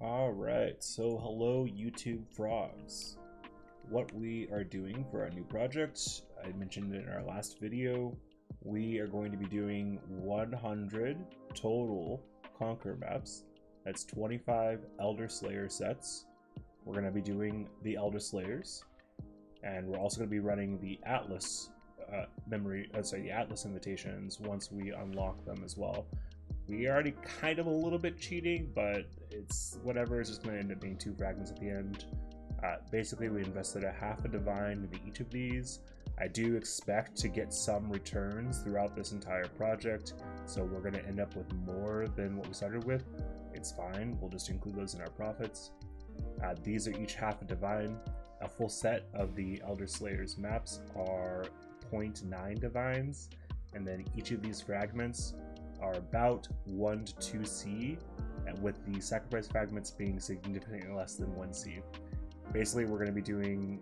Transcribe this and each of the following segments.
Alright, so hello YouTube frogs. What we are doing for our new project, I mentioned in our last video, we are going to be doing 100 total Conquer maps. That's 25 Elder Slayer sets. We're going to be doing the Elder Slayers, and we're also going to be running the Atlas the Atlas invitations once we unlock them as well. We already kind of a little bit cheating, but it's whatever. It's just going to end up being 2 fragments at the end. Basically, we invested a half a divine into each of these. I do expect to get some returns throughout this entire project, so we're going to end up with more than what we started with. It's fine. We'll just include those in our profits. These are each half a divine. A full set of the Elder Slayers maps are 0.9 divines, and then each of these fragments are about 1 to 2 C, and with the sacrifice fragments being significantly less than 1 C. Basically, we're going to be doing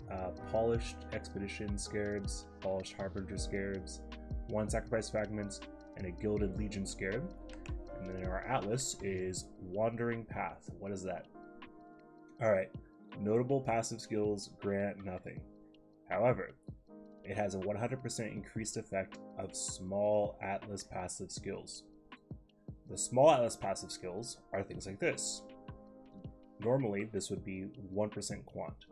polished expedition scarabs, polished harbinger scarabs, 1 sacrifice fragment, and a gilded legion scarab. And then our atlas is wandering path. What is that? Alright, notable passive skills grant nothing. However, it has a 100% increased effect of small Atlas passive skills. The small Atlas passive skills are things like this. Normally, this would be 1% quant.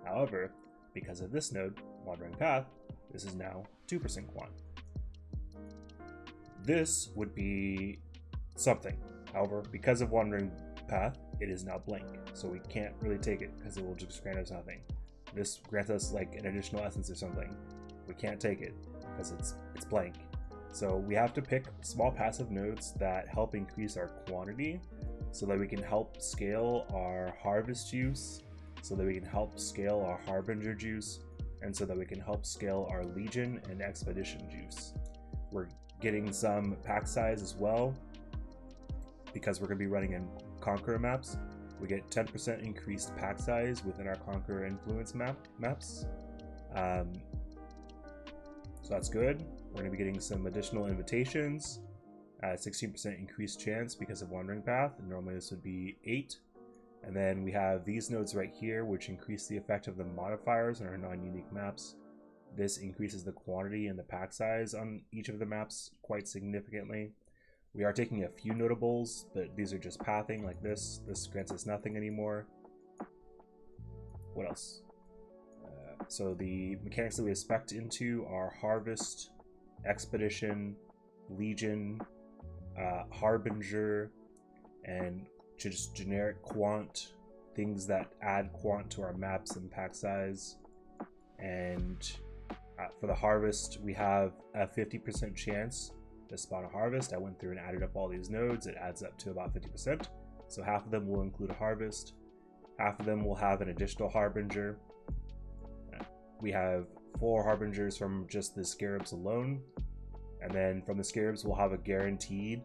However, because of this node, Wandering Path, this is now 2% quant. This would be something. However, because of Wandering Path, it is now blank, so we can't really take it because it will just grant us nothing. This grants us like an additional essence or something. We can't take it because it's blank. So we have to pick small passive nodes that help increase our quantity so that we can help scale our harvest juice, so that we can help scale our harbinger juice, and so that we can help scale our legion and expedition juice. We're getting some pack size as well because we're going to be running in Conqueror maps. We get 10% increased pack size within our Conqueror influence maps. So that's good. We're going to be getting some additional invitations. 16% increased chance because of Wandering Path. And normally this would be 8. And then we have these nodes right here, which increase the effect of the modifiers on our non-unique maps. This increases the quantity and the pack size on each of the maps quite significantly. We are taking a few notables, but these are just pathing like this. This grants us nothing anymore. What else? So the mechanics that we expect into are Harvest, Expedition, Legion, Harbinger, and just generic quant, things that add quant to our maps and pack size. And for the Harvest, we have a 50% chance to spawn a Harvest. I went through and added up all these nodes. It adds up to about 50%. So half of them will include a Harvest. Half of them will have an additional Harbinger. We have 4 Harbingers from just the Scarabs alone. And then from the Scarabs, we'll have a guaranteed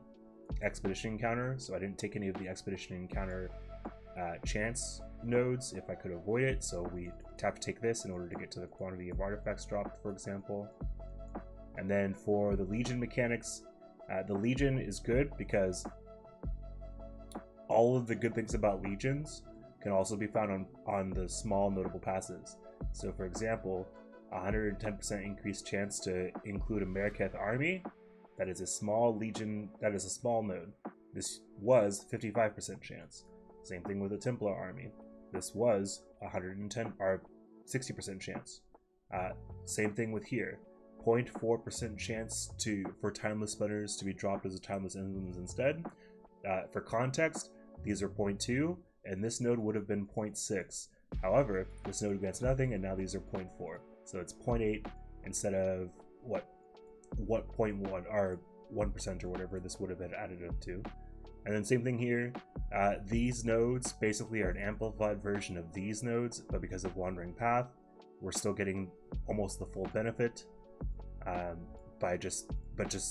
Expedition encounter. So I didn't take any of the Expedition encounter chance nodes if I could avoid it. So we have to take this in order to get to the quantity of artifacts dropped, for example. And then for the Legion mechanics, the Legion is good because all of the good things about Legions can also be found on the small notable passes. So for example, 110% increased chance to include a Mariketh army. That is a small Legion, that is a small node. This was 55% chance. Same thing with a Templar army. This was 110 or 60% chance. Same thing with here. 0.4% chance for Timeless Splinters to be dropped as a Timeless Emblems instead. For context, these are 0.2, and this node would have been 0.6. However, this node gets nothing, and now these are 0.4. So it's 0.8 instead of what 0.1 or 1% or whatever this would have been added up to. And then same thing here. These nodes basically are an amplified version of these nodes, but because of Wandering Path, we're still getting almost the full benefit by just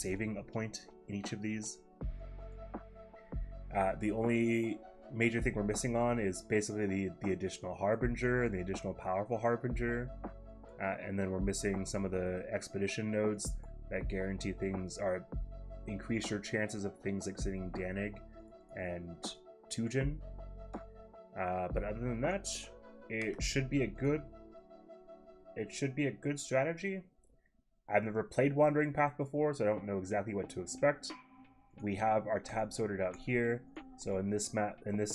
saving a point in each of these. The only major thing we're missing on is basically the additional Harbinger and the additional powerful Harbinger. And then we're missing some of the expedition nodes that guarantee things are increase your chances of things like sitting Danig and Tujin. But other than that, it should be a good strategy. I've never played Wandering Path before, so I don't know exactly what to expect. We have our tab sorted out here. So in this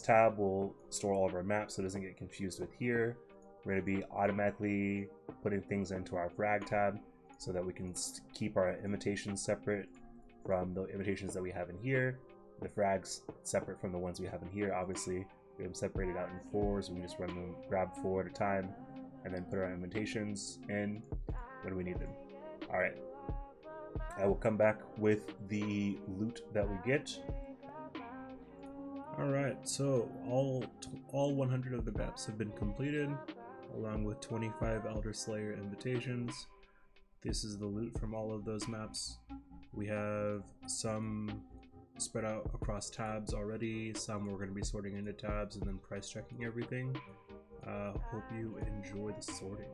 tab, we'll store all of our maps so it doesn't get confused with here. We're going to be automatically putting things into our frag tab so that we can keep our invitations separate from the invitations that we have in here. The frags separate from the ones we have in here. Obviously, we have them separated out in 4s. We just run them, grab 4 at a time, and then put our invitations in when we need them. Alright. I will come back with the loot that we get. Alright, so all 100 of the maps have been completed, along with 25 Elder Slayer invitations. This is the loot from all of those maps. We have some spread out across tabs already, some we're going to be sorting into tabs and then price checking everything. Hope you enjoy the sorting.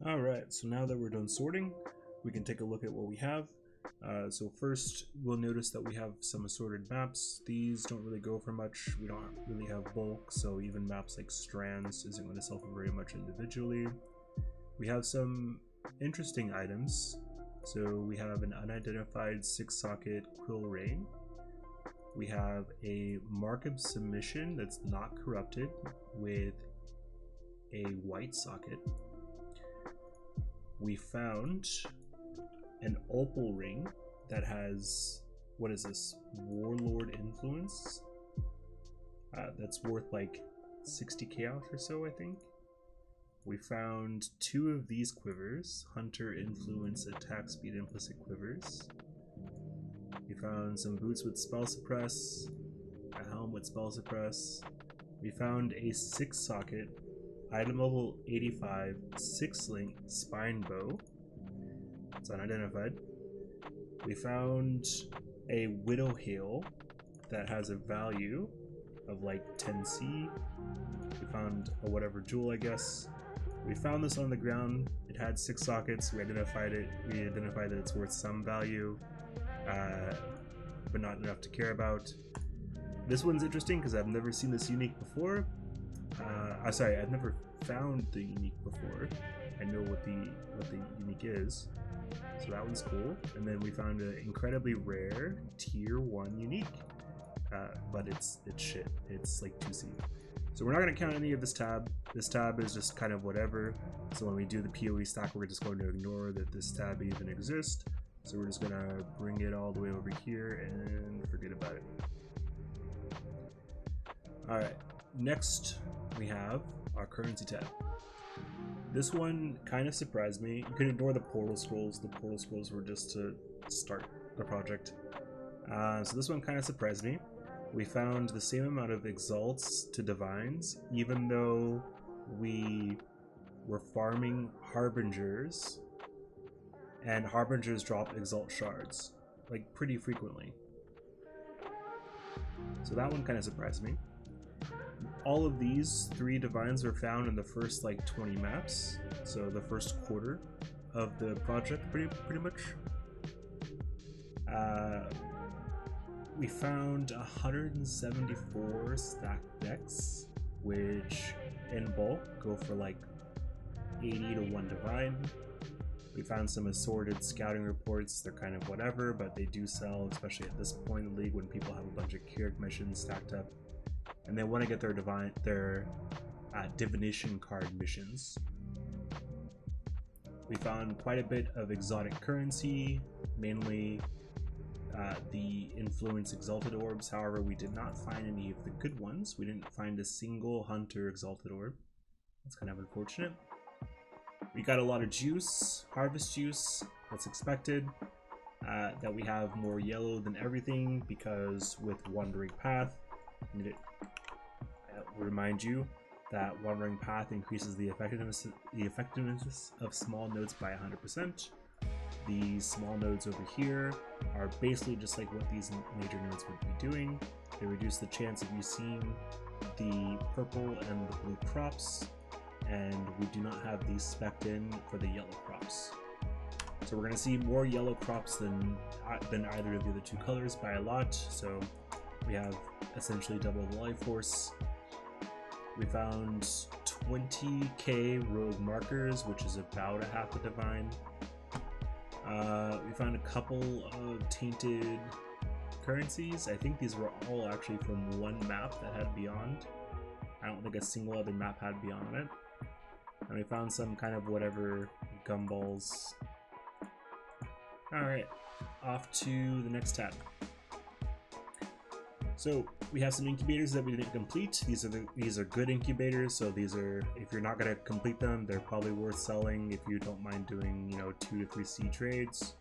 Alright, so now that we're done sorting, we can take a look at what we have. So first, we'll notice that we have some assorted maps. These don't really go for much. We don't really have bulk, so even maps like Strands isn't going to sell for very much individually. We have some interesting items. So we have an unidentified 6-socket Quill Rain. We have a Markham Submission that's not corrupted with a white socket. We found an opal ring that has, what is this, Warlord Influence? That's worth like 60 chaos or so, I think. We found 2 of these quivers, Hunter Influence Attack Speed Implicit Quivers. We found some boots with Spell Suppress, a helm with Spell Suppress. We found a 6-socket, item level 85, 6-link spine bow. It's unidentified. We found a Widow Hail that has a value of like 10C. We found a whatever jewel, I guess. We found this on the ground. It had 6 sockets. We identified it. We identified that it's worth some value, but not enough to care about. This one's interesting because I've never seen this unique before. Sorry, I've never found the unique before. I know what the unique is, so that one's cool. And then we found an incredibly rare tier 1 unique, but it's shit. It's like 2C. So we're not going to count any of this tab. This tab is just kind of whatever. So when we do the PoE stack, we're just going to ignore that this tab even exists. So we're just going to bring it all the way over here and forget about it. Alright, next we have our currency tab. This one kind of surprised me. You can ignore the portal scrolls. The portal scrolls were just to start the project. So this one kind of surprised me. We found the same amount of exalts to divines, even though we were farming harbingers, and harbingers drop exalt shards, like pretty frequently. So that one kind of surprised me. All of these 3 divines were found in the first like 20 maps, so the first quarter of the project, pretty much. We found 174 stacked decks, which in bulk go for like 80 to 1 divine. We found some assorted scouting reports. They're kind of whatever, but they do sell, especially at this point in the league when people have a bunch of Keurig missions stacked up and they want to get their divination card missions. We found quite a bit of exotic currency, mainly the influence exalted orbs. However, we did not find any of the good ones. We didn't find a single hunter exalted orb. That's kind of unfortunate. We got a lot of juice, harvest juice. That's expected. That we have more yellow than everything because with Wandering Path, I remind you that Wandering Path increases the effectiveness of small nodes by 100%. These small nodes over here are basically just like what these major nodes would be doing. They reduce the chance of you seeing the purple and the blue crops, and we do not have these spec'd in for the yellow crops. So we're going to see more yellow crops than either of the other 2 colors by a lot, so we have essentially double the life force. We found 20k rogue markers, which is about a half a divine. We found a couple of tainted currencies. I think these were all actually from one map that had Beyond. I don't think a single other map had Beyond on it. And we found some kind of whatever gumballs. Alright, off to the next tab. So we have some incubators that we didn't complete. These are good incubators, so these are, if you're not going to complete them, they're probably worth selling if you don't mind doing, 2 to 3C trades.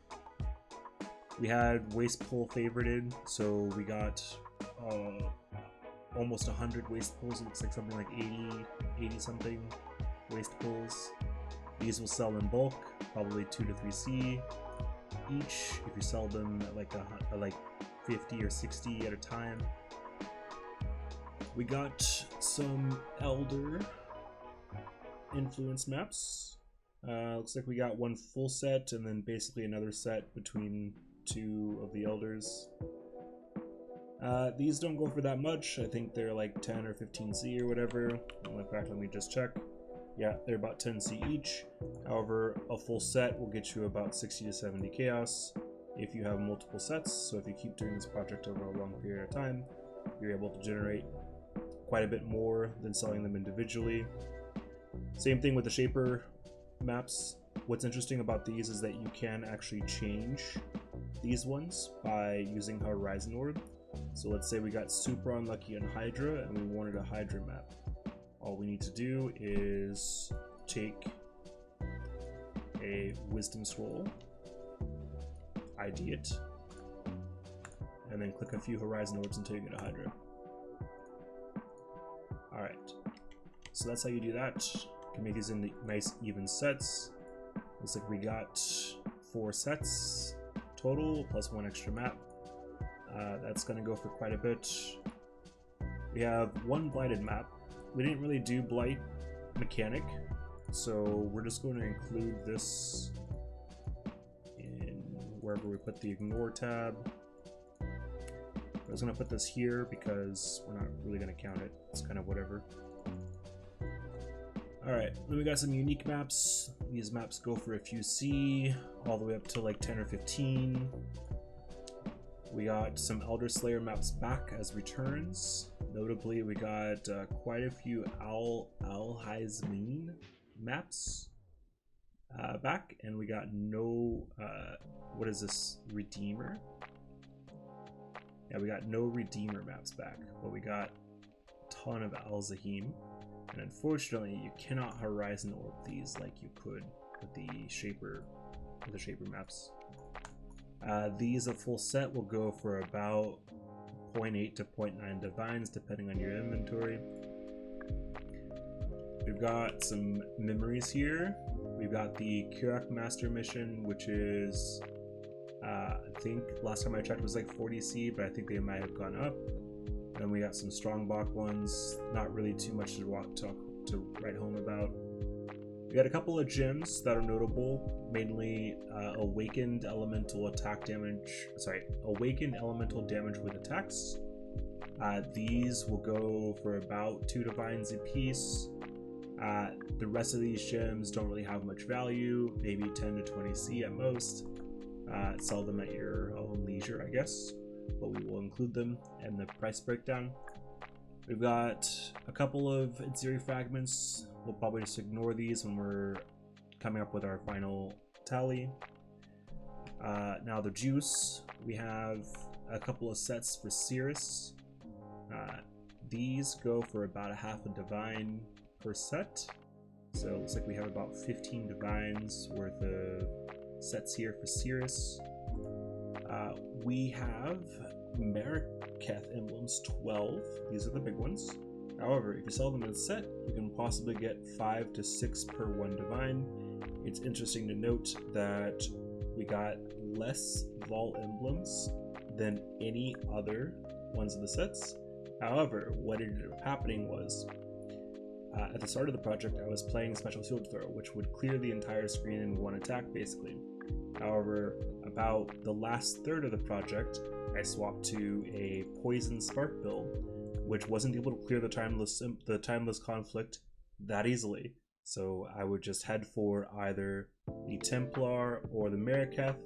We had waste pull favorited, so we got almost 100 waste pulls. It looks like something like 80 something waste pulls. These will sell in bulk, probably 2 to 3C each if you sell them at like 50 or 60 at a time. We got some Elder influence maps. Looks like we got one full set and then basically another set between 2 of the Elders. These don't go for that much. I think they're like 10 or 15C or whatever. In fact, let me just check. Yeah, they're about 10C each. However, a full set will get you about 60 to 70 chaos if you have multiple sets. So if you keep doing this project over a long period of time, you're able to generate quite a bit more than selling them individually. Same thing with the Shaper maps. What's interesting about these is that you can actually change these ones by using Horizon Orb. So let's say we got super unlucky on Hydra and we wanted a Hydra map. All we need to do is take a Wisdom Scroll, ID it, and then click a few Horizon Orbs until you get a Hydra. Alright, so that's how you do that. You can make these in nice even sets. Looks like we got 4 sets total, plus 1 extra map. That's going to go for quite a bit. We have 1 blighted map. we didn't really do Blight mechanic, so we're just going to include this in wherever we put the ignore tab. I was going to put this here because we're not really going to count it. It's kind of whatever. Alright, then we got some unique maps. These maps go for a few C, all the way up to like 10 or 15. We got some Elder Slayer maps back as returns. Notably, we got quite a few Al-Hazmin maps back, and we got no, what is this, Redeemer? Yeah, we got no Redeemer maps back, but we got a ton of Al-Zahim. And unfortunately, you cannot Horizon Orb these like you could with the Shaper maps. These, a full set, will go for about 0.8 to 0.9 divines, depending on your inventory. We've got some memories here. We've got the Kirak Master mission, which is, I think last time I checked was like 40C, but I think they might have gone up. Then we got some Strongbok ones, not really too much to write home about. We got a couple of gems that are notable, mainly Awakened Elemental damage with attacks. These will go for about 2 divines apiece. The rest of these gems don't really have much value, maybe 10 to 20 C at most. Sell them at your own leisure, I guess, but we will include them in the price breakdown. We've got a couple of Inziri fragments. We'll probably just ignore these when we're coming up with our final tally. Now the juice, we have a couple of sets for Cirrus. These go for about a half a divine per set. So it looks like we have about 15 divines worth of sets here for Cirrus. We have Mariketh emblems, 12. These are the big ones. However, if you sell them in a set, you can possibly get 5 to 6 per 1 divine. It's interesting to note that we got less Vol emblems than any other ones of the sets. However, what ended up happening was, at the start of the project, I was playing Special Shield Throw, which would clear the entire screen in one attack, basically. However, about the last third of the project, I swapped to a Poison Spark build, which wasn't able to clear the timeless conflict that easily. So I would just head for either the Templar or the Mariketh,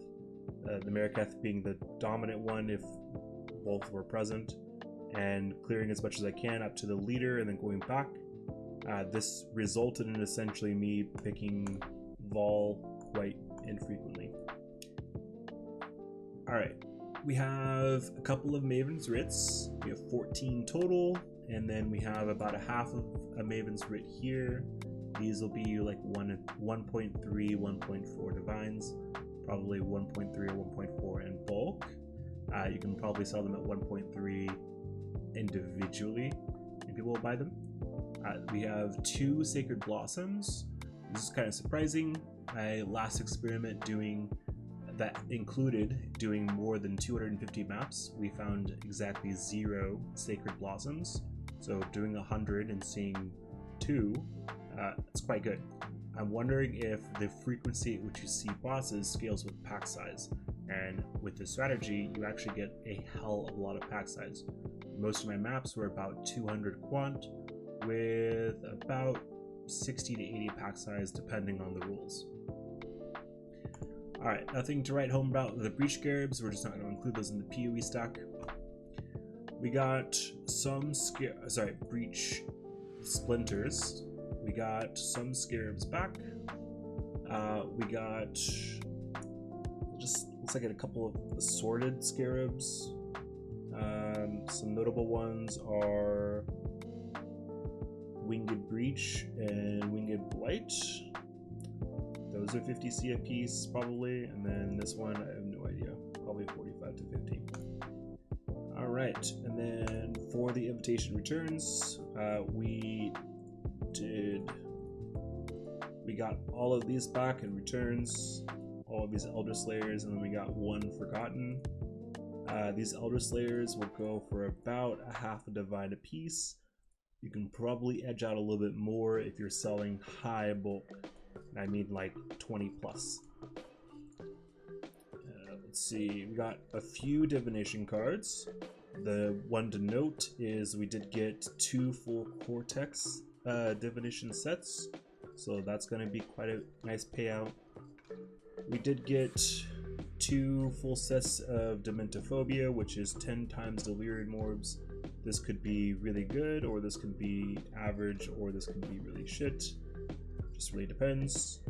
the Mariketh being the dominant one if both were present, and clearing as much as I can up to the leader and then going back. This resulted in essentially me picking Vol quite infrequently. Alright, we have a couple of Mavens Writs. We have 14 total, and then we have about a half of a Maven's Writ here. These will be like 1.3, 1.4 divines, probably 1.3 or 1.4 in bulk. You can probably sell them at 1.3 individually, and people will buy them. We have 2 Sacred Blossoms. This is kind of surprising. My last experiment that included doing more than 250 maps, we found exactly 0 Sacred Blossoms. So doing 100 and seeing 2, it's quite good. I'm wondering if the frequency at which you see bosses scales with pack size. And with this strategy, you actually get a hell of a lot of pack size. Most of my maps were about 200 quant, with about 60 to 80 pack size depending on the rules. Alright, nothing to write home about the Breach Scarabs. We're just not going to include those in the PoE stack. We got some Breach Splinters. We got some Scarabs back. We got just looks like a couple of assorted Scarabs. Some notable ones are Winged Breach and Winged Blight. Those are 50 C a piece probably, and then this one I have no idea, probably 45 to 50. All right, and then for the invitation returns, we got all of these back in returns, all of these Elder Slayers, and then we got 1 Forgotten. These Elder Slayers will go for about a half a divine a piece. You can probably edge out a little bit more if you're selling high bulk. I mean like 20 plus. Let's see, we got a few divination cards. The one to note is we did get 2 full Cortex divination sets, so that's going to be quite a nice payout. We did get 2 full sets of Dementophobia, which is 10 times Delirium Orbs. This could be really good, or this could be average, or this could be really shit. Just really depends.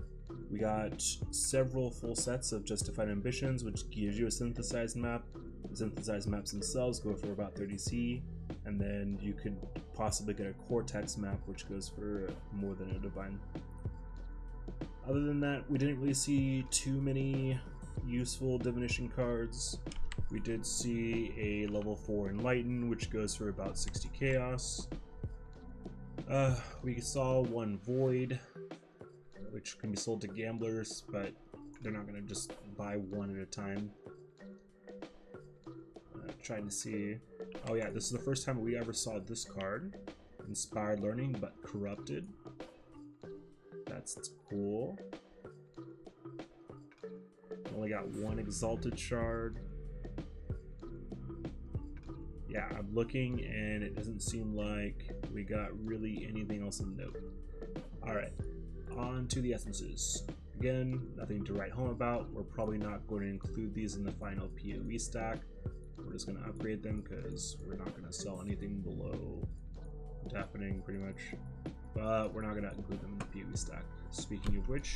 We got several full sets of Justified Ambitions, which gives you a synthesized map. The synthesized maps themselves go for about 30C, and then you could possibly get a Cortex map, which goes for more than a Divine. Other than that, we didn't really see too many useful divination cards. We did see a level 4 Enlighten, which goes for about 60 Chaos. We saw 1 Void, which can be sold to gamblers, but they're not going to just buy one at a time. Trying to see. Oh yeah, this is the first time we ever saw this card. Inspired Learning, but corrupted. That's cool. Only got 1 Exalted Shard. Yeah, I'm looking and it doesn't seem like we got really anything else of note. Alright, on to the essences. Again, nothing to write home about. We're probably not going to include these in the final PoE stack. We're just going to upgrade them because we're not going to sell anything below what's happening pretty much. But we're not going to include them in the PoE stack. Speaking of which,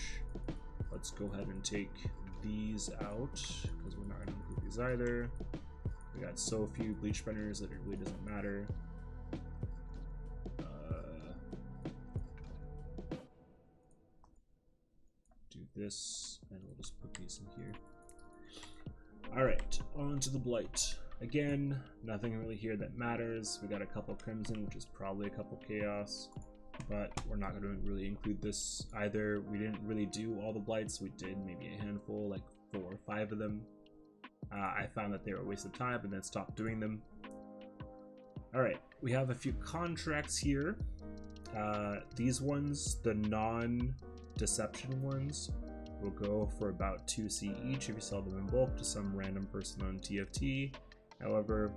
let's go ahead and take these out because we're not going to include these either. We got so few Bleach Brenners that it really doesn't matter. Do this, and we'll just put these in here. Alright, on to the Blight. Again, nothing really here that matters. We got a couple Crimson, which is probably a couple Chaos, but we're not going to really include this either. We didn't really do all the Blights. We did maybe a handful, like 4 or 5 of them. I found that they were a waste of time and then stopped doing them. Alright, we have a few contracts here. These ones, the non-deception ones, will go for about 2C each if you sell them in bulk to some random person on TFT. However,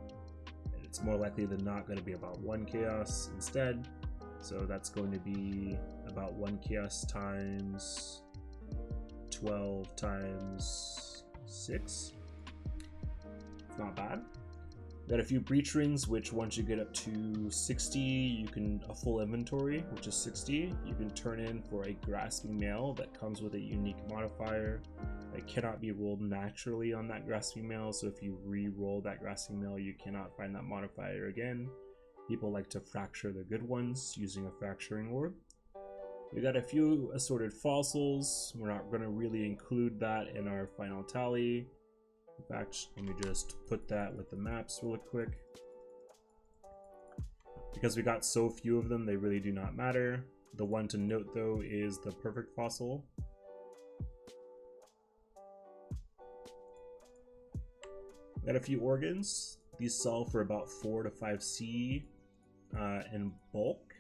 it's more likely than not going to be about 1 Chaos instead. So that's going to be about 1 Chaos times 12 times 6. It's not bad. Got a few Breach Rings, which once you get up to 60, you can, a full inventory, which is 60, you can turn in for a Grasping Mail that comes with a unique modifier. It cannot be rolled naturally on that Grasping Mail, so if you re-roll that Grasping Mail, you cannot find that modifier again. People like to fracture the good ones using a Fracturing Orb. We got a few assorted fossils. We're not going to really include that in our final tally. In fact, let me just put that with the maps really quick. Because we got so few of them, they really do not matter. The one to note though is the perfect fossil. Got a few organs. These sell for about 4 to 5C in bulk.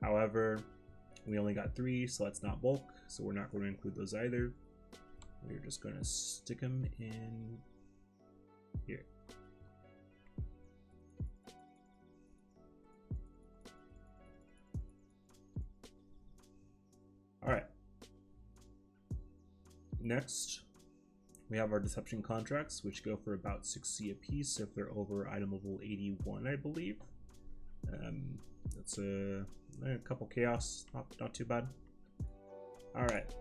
However, we only got 3, so that's not bulk, so we're not going to include those either. We're just going to stick them in here. Alright. Next, we have our deception contracts, which go for about 6C a piece if they're over item level 81, I believe. That's a couple Chaos, not too bad. Alright.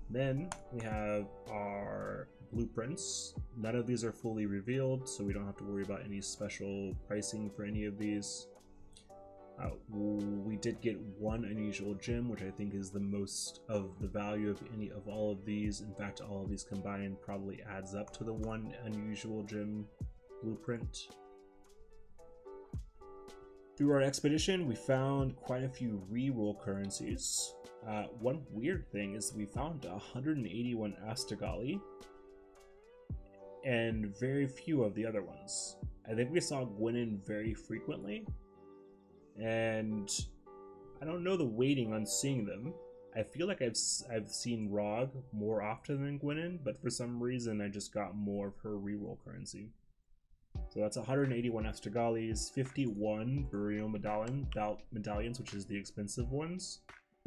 Then we have our blueprints. None of these are fully revealed, so we don't have to worry about any special pricing for any of these. We did get 1 unusual gem, which I think is the most of the value of any of all of these. In fact, all of these combined probably adds up to the 1 unusual gem blueprint. Through our expedition, we found quite a few reroll currencies. One weird thing is we found 181 Astagali and very few of the other ones. I think we saw Gwynin very frequently, and I don't know the weighting on seeing them. I feel like I've seen Rog more often than Gwynin, but for some reason I just got more of her reroll currency. So that's 181 Astragalis, 51 burial medallions, which is the expensive ones.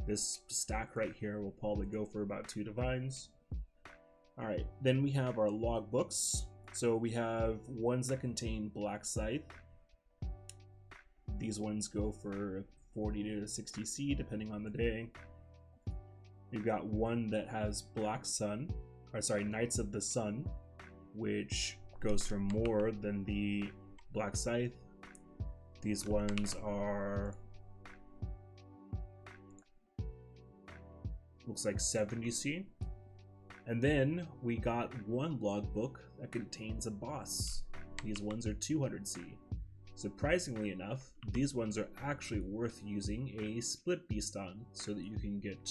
This stack right here will probably go for about 2 divines. Alright, then we have our log books. So we have ones that contain Black Scythe. These ones go for 40 to 60 C depending on the day. We've got one that has Black Sun, or sorry, Knights of the Sun, which goes for more than the Black Scythe. These ones are, looks like 70 C. And then we got one logbook that contains a boss. These ones are 200 C. Surprisingly enough, these ones are actually worth using a split beast on so that you can get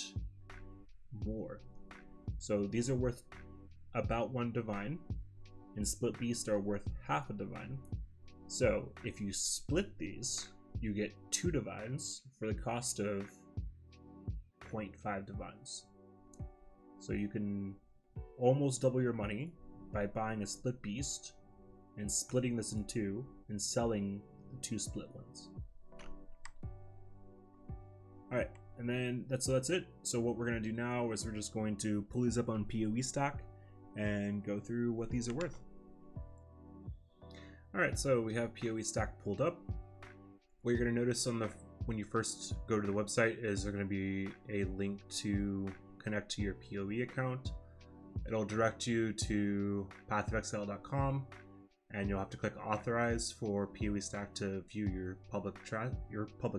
more. So these are worth about 1 divine, and split beast are worth half a divine. So if you split these, you get 2 divines for the cost of 0.5 divines. So you can almost double your money by buying a split beast and splitting this in 2 and selling the 2 split ones. Alright, and then that's it. So what we're going to do now is we're just going to pull these up on Poe Stack and go through what these are worth. Alright, so we have Poe Stack pulled up. What you're going to notice on when you first go to the website is there's going to be a link to connect to your Poe account. It'll direct you to pathofexile.com, and you'll have to click authorize for Poe Stack to view your public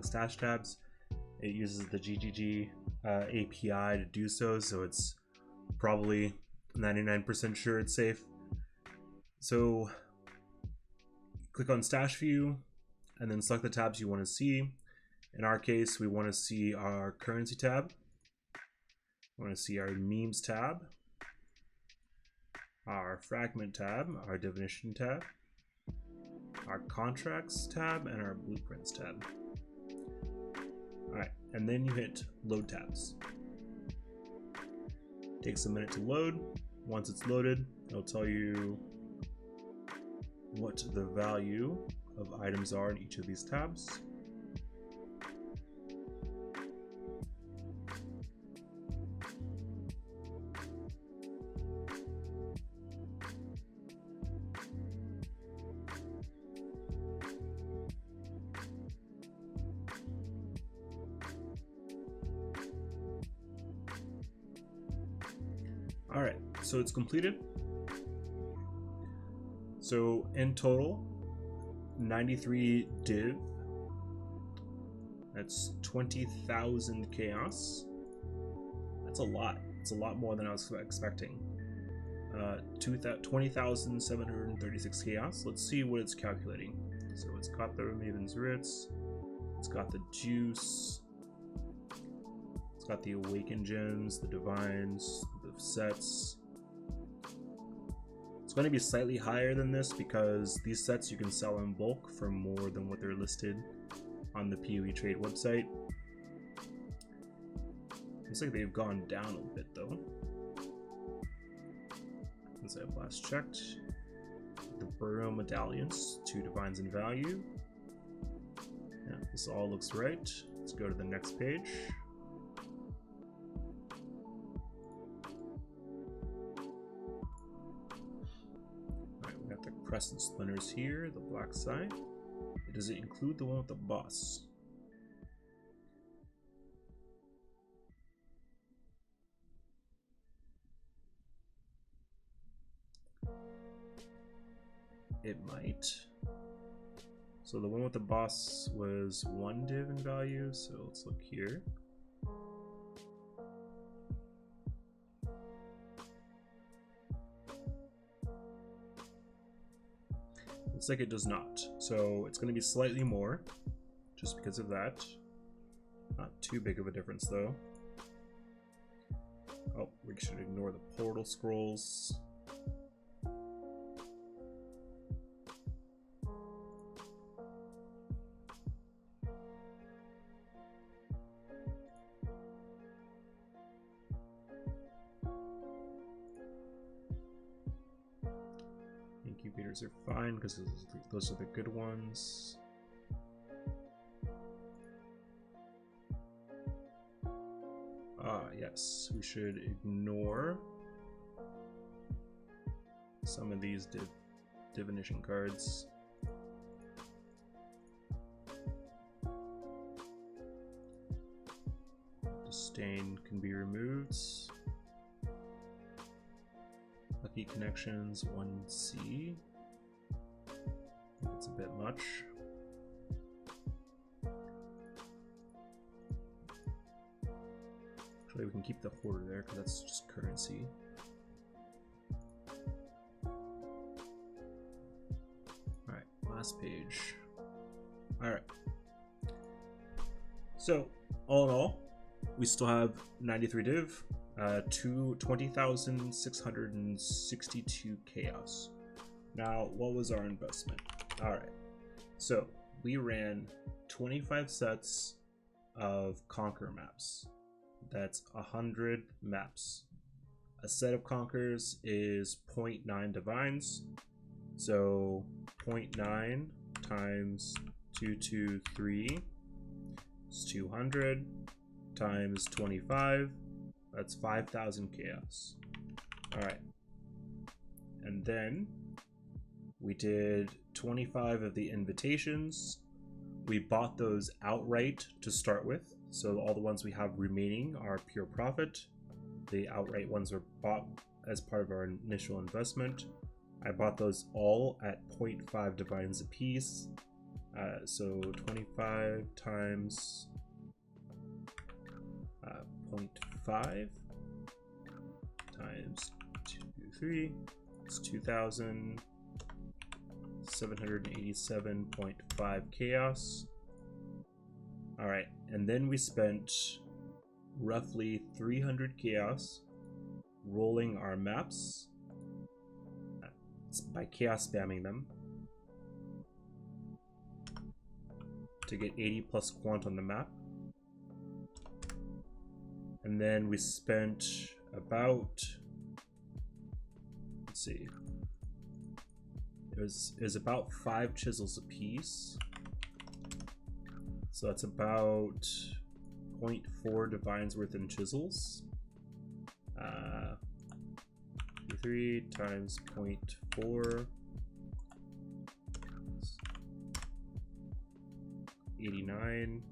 stash tabs. It uses the GGG API to do so, so it's probably 99% sure it's safe. So click on stash view and then select the tabs you want to see. In our case, we want to see our currency tab. We want to see our memes tab, our fragment tab, our divination tab, our contracts tab, and our blueprints tab. Alright, and then you hit load tabs. Takes a minute to load. Once it's loaded, it'll tell you what the value of items are in each of these tabs. Alright, so it's completed. So in total, 93 div. That's 20,000 chaos. That's a lot. It's a lot more than I was expecting. 20,736 chaos. Let's see what it's calculating. So it's got the Mavens Ritz. It's got the juice. It's got the Awakened Gems, the Divines, the sets. It's going to be slightly higher than this because these sets you can sell in bulk for more than what they're listed on the Poe Trade website. Looks like they've gone down a bit though. Since I've last checked. The Burial Medallions, 2 divines in value. Yeah, this all looks right. Let's go to the next page. Crescent Splinters here, the black side. Does it include the one with the boss? It might. So the one with the boss was 1 div in value, so let's look here. Looks like it does not. So it's going to be slightly more, just because of that. Not too big of a difference though. Oh, we should ignore the portal scrolls. Incubators are fine because those are the good ones. Yes, we should ignore some of these divination cards. Disdain can be removed. Lucky Connections 1C. It's a bit much. Actually, we can keep the Hoarder there because that's just currency. Alright, last page. Alright. So, all in all, we still have 93 div, 20,662 chaos. Now, what was our investment? Alright, so we ran 25 sets of Conquer maps. That's 100 maps. A set of Conquers is 0.9 divines. So 0.9 times 223 is 200 times 25. That's 5,000 chaos. Alright. And then we did 25 of the invitations. We bought those outright to start with. So all the ones we have remaining are pure profit. The outright ones were bought as part of our initial investment. I bought those all at 0.5 divines apiece. So 25 times 0.5 times 2, 3. It's 2,787.5 chaos. Alright, and then we spent roughly 300 chaos rolling our maps by chaos spamming them to get 80 plus quant on the map. And then we spent about, let's see, it was about 5 chisels apiece. So that's about 0.4 divines worth in chisels. 3 times 0.4, 89.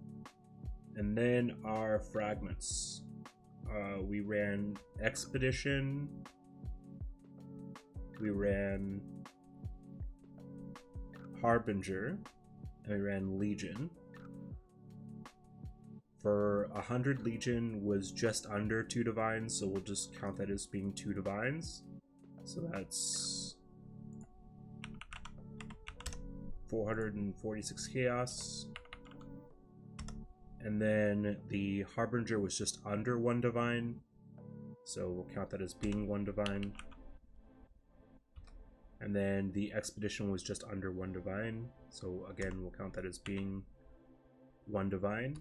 And then our fragments. We ran Expedition. We ran Harbinger. And we ran Legion. For 100 Legion was just under 2 divines, so we'll just count that as being 2 divines. So that's 446 chaos. And then the Harbinger was just under 1 divine, so we'll count that as being 1 divine. And then the Expedition was just under 1 divine, so again we'll count that as being 1 divine.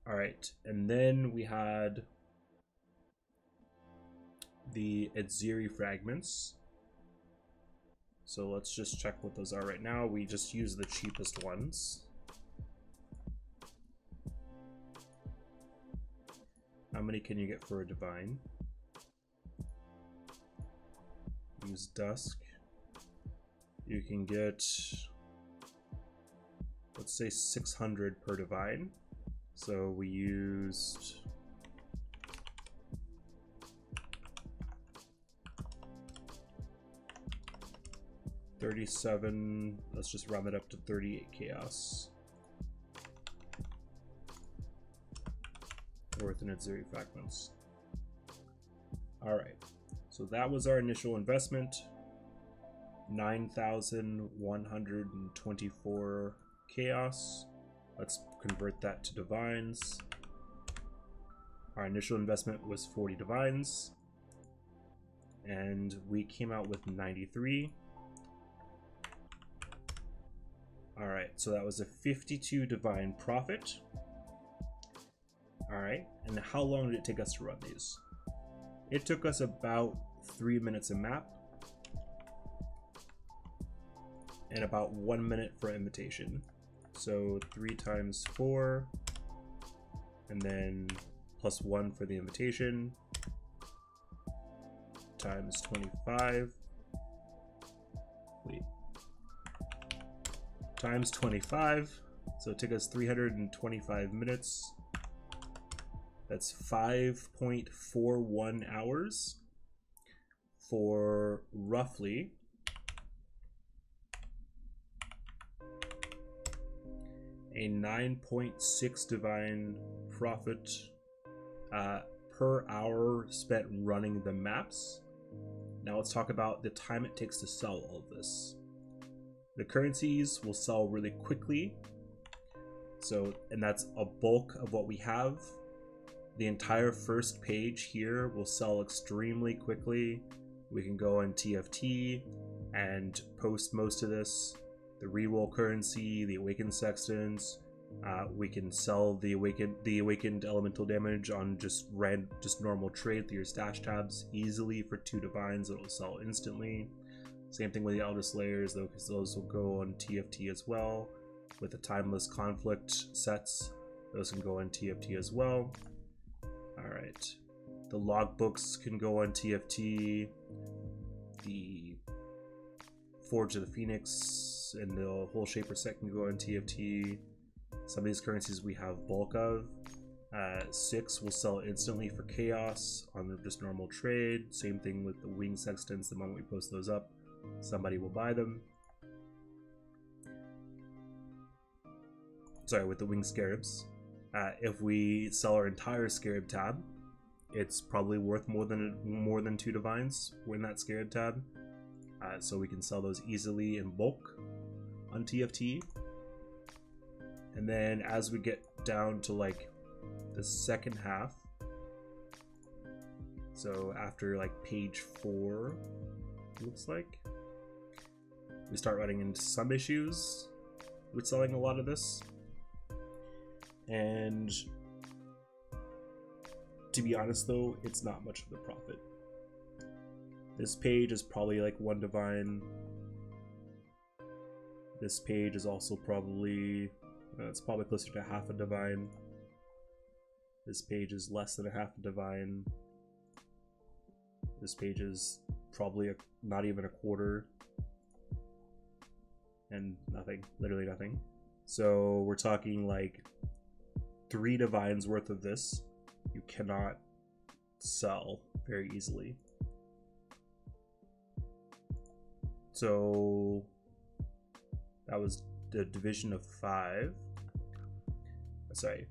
Alright, and then we had the Edziri fragments. So let's just check what those are right now. We just use the cheapest ones. How many can you get for a divine? Use Dusk. You can get, let's say 600 per divine. So we used $37, let's just round it up to 38 chaos. Worth in Edziri fragments. Alright, so that was our initial investment. 9,124 chaos. Let's convert that to divines. Our initial investment was 40 divines. And we came out with 93. Alright, so that was a 52 divine profit. Alright, and how long did it take us to run these? It took us about 3 minutes a map. and about 1 minute for invitation. So 3 times 4, and then plus 1 for the invitation, times 25. Wait. Times 25. So it took us 325 minutes. That's 5.41 hours for roughly a 9.6 divine profit per hour spent running the maps. Now let's talk about the time it takes to sell all of this. The currencies will sell really quickly. So, and that's a bulk of what we have. The entire first page here will sell extremely quickly. We can go on TFT and post most of this. The reroll currency, the awakened sextants. We can sell the awakened elemental damage on just normal trade through your stash tabs easily for 2 divines. It'll sell instantly. Same thing with the Elder Slayers though, because those will go on TFT as well. With the timeless conflict sets, those can go on TFT as well. Alright, the logbooks can go on TFT, the Forge of the Phoenix and the whole Shaper set can go on TFT. Some of these currencies we have bulk of. 6 will sell instantly for Chaos on just normal trade. Same thing with the Wing Sextants. The moment we post those up, somebody will buy them. Sorry, with the Wing Scarabs. If we sell our entire Scarab tab, it's probably worth more than 2 divines in that Scarab tab. So we can sell those easily in bulk on TFT. And then as we get down to like the second half, so after like page 4, looks like, we start running into some issues with selling a lot of this. And to be honest though, it's not much of a profit. This page is probably like 1 divine. This page is also probably, it's probably closer to half a divine. This page is less than a half a divine. This page is probably not even a quarter. And nothing, literally nothing. So we're talking like 3 divines worth of this you cannot sell very easily. So that was the division of 5. Sorry.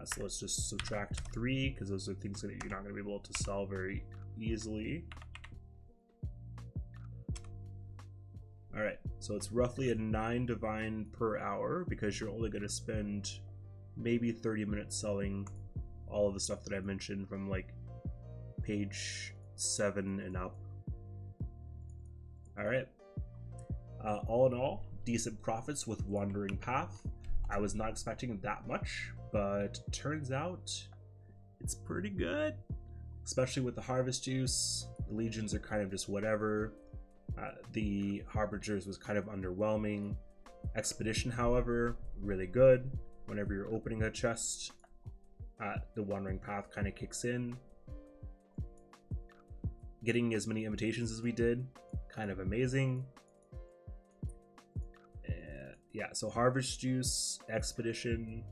So let's just subtract 3 because those are things that you're not going to be able to sell very easily. Alright, so it's roughly a 9 divine per hour because you're only going to spend maybe 30 minutes selling all of the stuff that I mentioned from like page 7 and up. Alright, all in all, decent profits with Wandering Path. I was not expecting that much, but turns out it's pretty good, especially with the Harvest Juice. The Legions are kind of just whatever. The Harbingers was kind of underwhelming. Expedition, however, really good. Whenever you're opening a chest, the Wandering Path kind of kicks in. Getting as many invitations as we did, kind of amazing. Yeah, so Harvest Juice, Expedition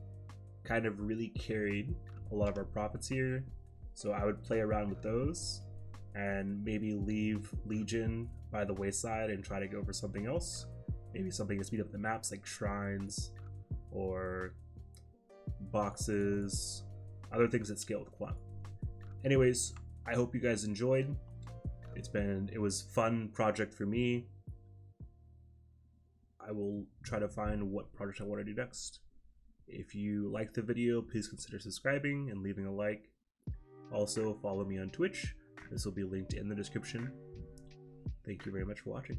kind of really carried a lot of our profits here. So I would play around with those and maybe leave Legion by the wayside and try to go for something else. Maybe something to speed up the maps like shrines or boxes, other things that scale with quant. Anyways, I hope you guys enjoyed. It was a fun project for me. I will try to find what project I want to do next. If you liked the video, please consider subscribing and leaving a like. Also, follow me on Twitch. This will be linked in the description. Thank you very much for watching.